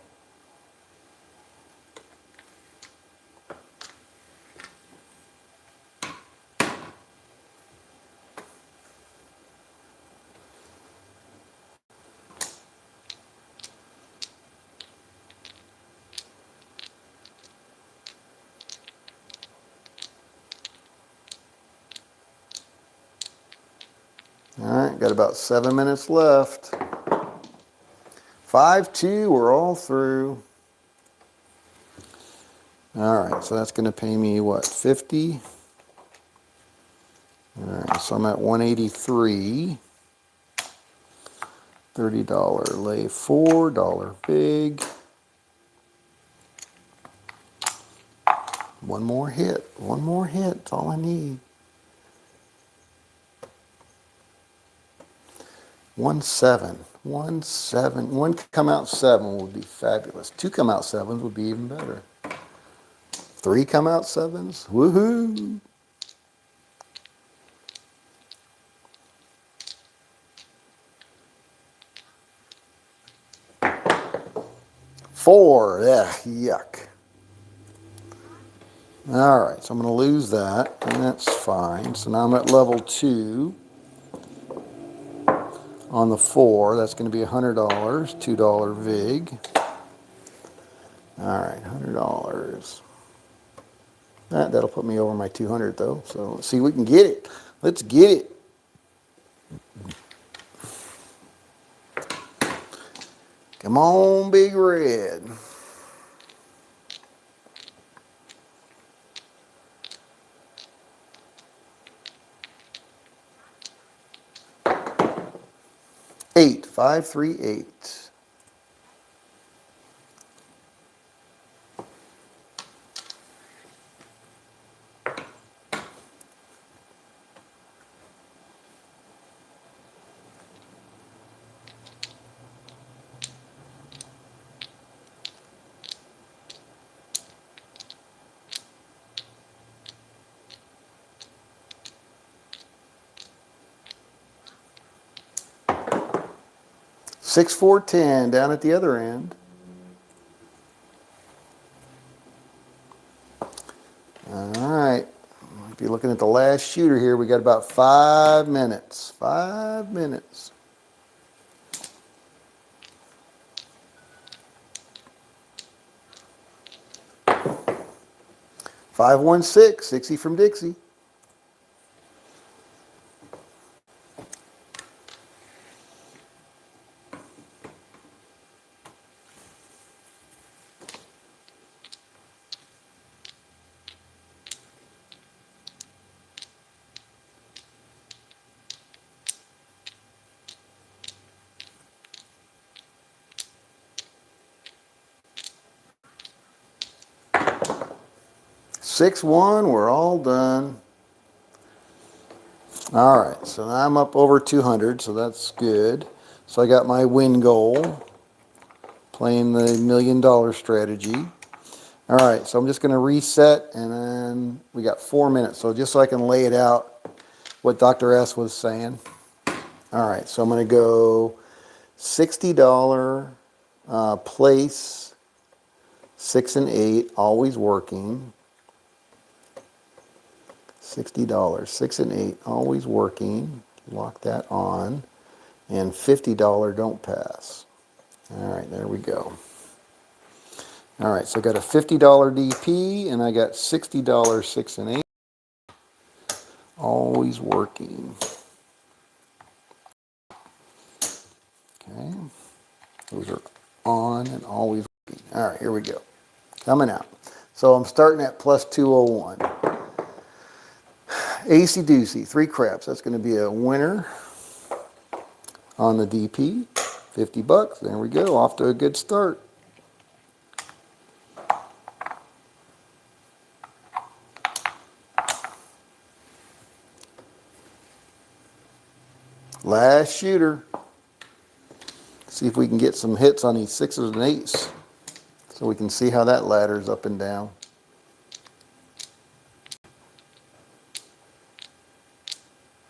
All right, got about 7 minutes left. 5-2, we're all through. All right, so that's going to pay me what, 50? All right, so I'm at 183. $30 lay, $4 big. One more hit. One more hit. That's all I need. 1-7. 1-7. One come out 7 would be fabulous. 2 come out 7s would be even better. 3 come out 7s. Woohoo! 4. Yeah, yuck. All right, so I'm going to lose that, and that's fine. So now I'm at level 2 on the 4. That's going to be $100, $2 vig. All right, $100. That'll put me over my 200 though. So let's see if we can get it. Let's get it. Come on, Big Red. Eight, 538. Six, 4, 10 down at the other end. All right. If you're looking at the last shooter here, we got about 5 minutes. 5 minutes. $516, 60 from Dixie. 6-1, we're all done. All right, so now I'm up over 200, so that's good. So I got my win goal, playing the $1 million strategy. All right, so I'm just gonna reset, and then we got 4 minutes. So just so I can lay it out, what Dr. S was saying. All right, so I'm gonna go $60 place, 6 and 8, always working. $60, 6 and 8, always working. Lock that on. And $50 don't pass. All right, there we go. All right, so I got a $50 DP and I got $60 6 and 8. Always working. Okay, those are on and always working. All right, here we go. Coming out. So I'm starting at plus 201. AC Doozy, 3 craps. That's going to be a winner on the DP. 50 bucks. There we go. Off to a good start. Last shooter. See if we can get some hits on these 6s and 8s so we can see how that ladders up and down.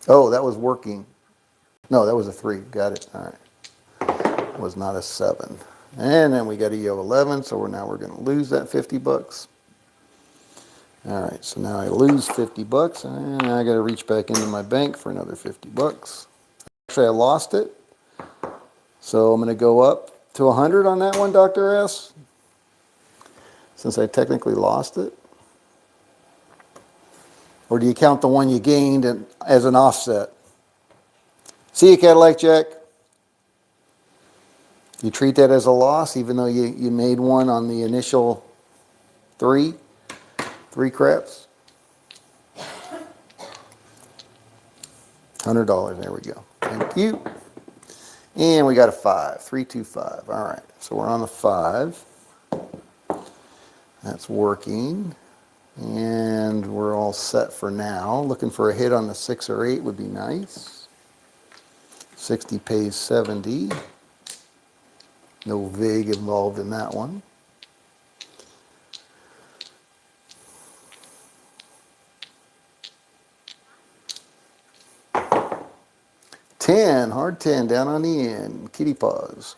Oh, that was working. No, that was a 3. Got it. All right. It was not a 7. And then we got a Yo 11, so we're going to lose that 50 bucks. All right, so now I lose 50 bucks, and I got to reach back into my bank for another 50 bucks. Actually, I lost it. So I'm going to go up to 100 on that one, Dr. S, since I technically lost it. Or do you count the one you gained as an offset? See you, Cadillac Jack. You treat that as a loss, even though you made one on the initial 3 craps. $100, there we go. Thank you. And we got a 5, 325. All right, so we're on the 5. That's working. And we're all set for now. Looking for a hit on the 6 or 8 would be nice. 60 pays 70. No VIG involved in that one. $10, hard 10, down on the end. Kitty paws.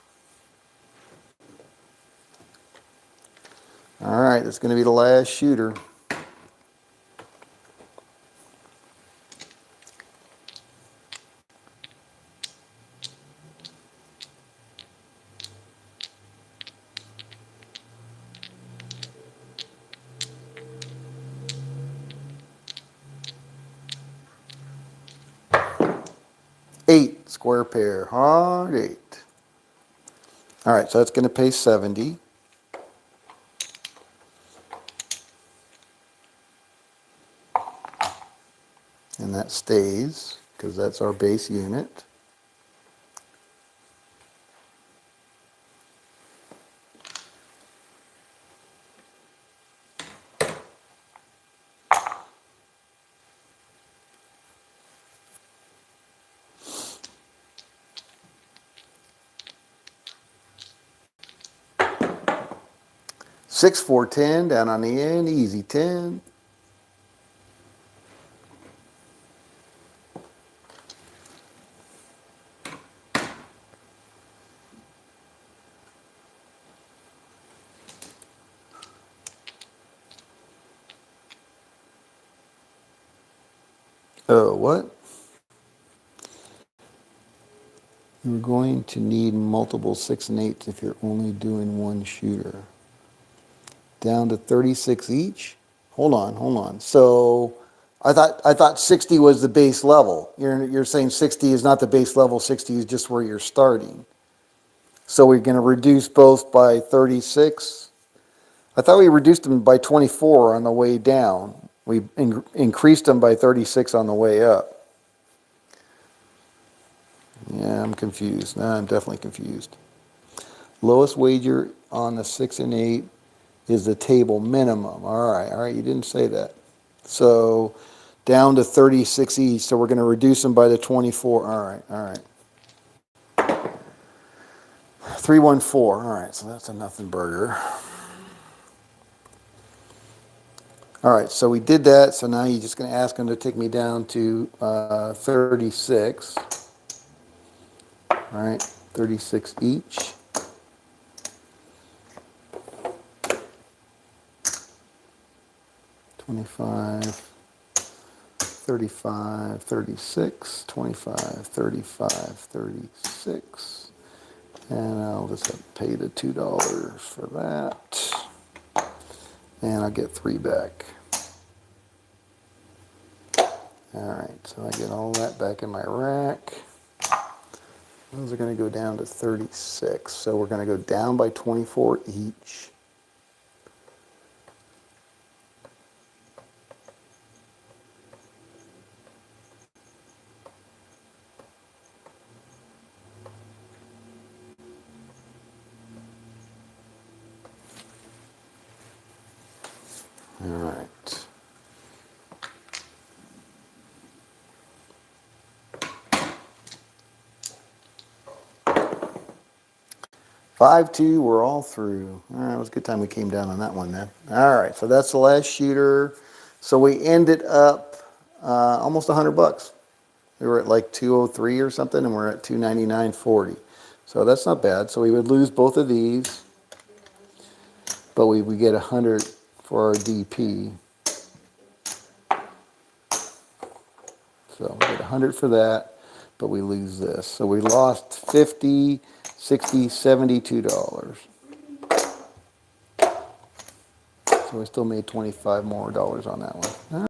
All right, that's going to be the last shooter. Eight, square pair, hard 8. All right, so that's going to pay 70. And that stays, because that's our base unit. Six, 4, 10, down on the end, easy 10. Oh, what? You're going to need multiple 6 and 8s if you're only doing one shooter. Down to 36 each? Hold on. So I thought 60 was the base level. You're saying 60 is not the base level, 60 is just where you're starting. So we're going to reduce both by 36. I thought we reduced them by 24 on the way down. We increased them by 36 on the way up. Yeah, I'm confused. Nah, I'm definitely confused. Lowest wager on the 6 and 8 is the table minimum. All right, you didn't say that. So down to 36 each, so we're going to reduce them by the 24. All right. 314, all right, so that's a nothing burger. All right, so we did that, so now you're just going to ask them to take me down to 36. All right, 36 each. $25, $35, $36, $25, $35, $36. And I'll just have to pay the $2 for that. And I'll get 3 back. Alright, so I get all that back in my rack. Those are going to go down to 36. So we're going to go down by 24 each. Alright. Five, 2, we're all through. All right, it was a good time we came down on that one then. All right, so that's the last shooter. So we ended up almost $100. We were at like 203 or something, and we're at 299.40. So that's not bad. So we would lose both of these, but we get 100 for our DP. So we get 100 for that, but we lose this. So we lost 50, 60, $72. So we still made $25 more on that one. All right.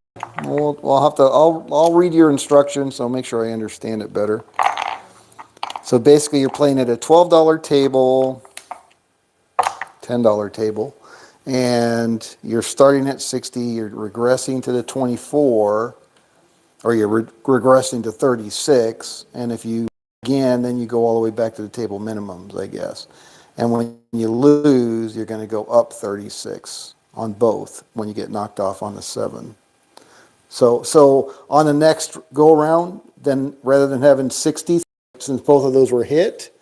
We'll have to. I'll read your instructions, so make sure I understand it better. So basically, you're playing at a $12 table, $10 table, and you're starting at 60. You're regressing to the 24, or you're regressing to 36. And if you again, then you go all the way back to the table minimums, I guess. And when you lose, you're going to go up 36 on both when you get knocked off on the 7. So on the next go around, then rather than having 60, since both of those were hit,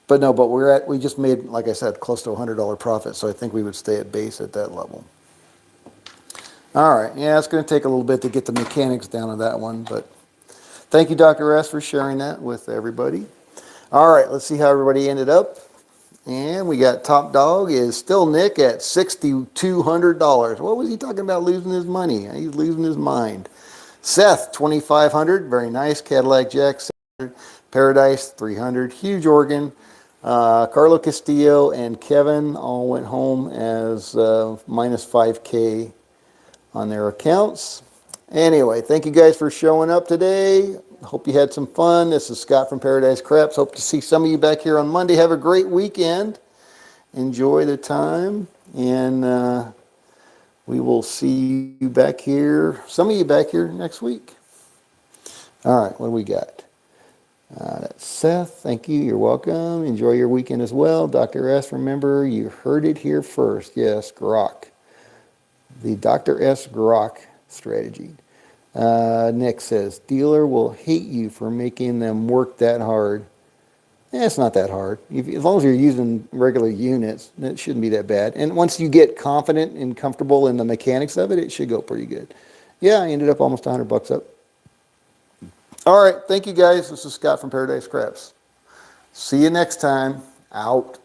but we just made, like I said, close to $100 profit. So I think we would stay at base at that level. All right, yeah, it's going to take a little bit to get the mechanics down of that one, but thank you, Dr. S, for sharing that with everybody. All right, let's see how everybody ended up. And we got top dog is still Nick at $6,200. What was he talking about losing his money? He's losing his mind. Seth, $2,500. Very nice. Cadillac Jack, $600. Paradise, $300. Huge organ. Carlo Castillo and Kevin all went home as minus $5K on their accounts. Anyway, thank you guys for showing up today. Hope you had some fun. This is Scott from Paradise Craps. Hope to see some of you back here on Monday. Have a great weekend. Enjoy the time. And we will see you back here, some of you back here next week. All right, what do we got? That's Seth. Thank you. You're welcome. Enjoy your weekend as well. Dr. S, remember, you heard it here first. Yes, grok. The Dr. S grok strategy. Nick says, dealer will hate you for making them work that hard. It's not that hard. As long as you're using regular units, it shouldn't be that bad. And once you get confident and comfortable in the mechanics of it, it should go pretty good. Yeah, I ended up almost $100 up. All right, thank you guys. This is Scott from Paradise Craps. See you next time. Out.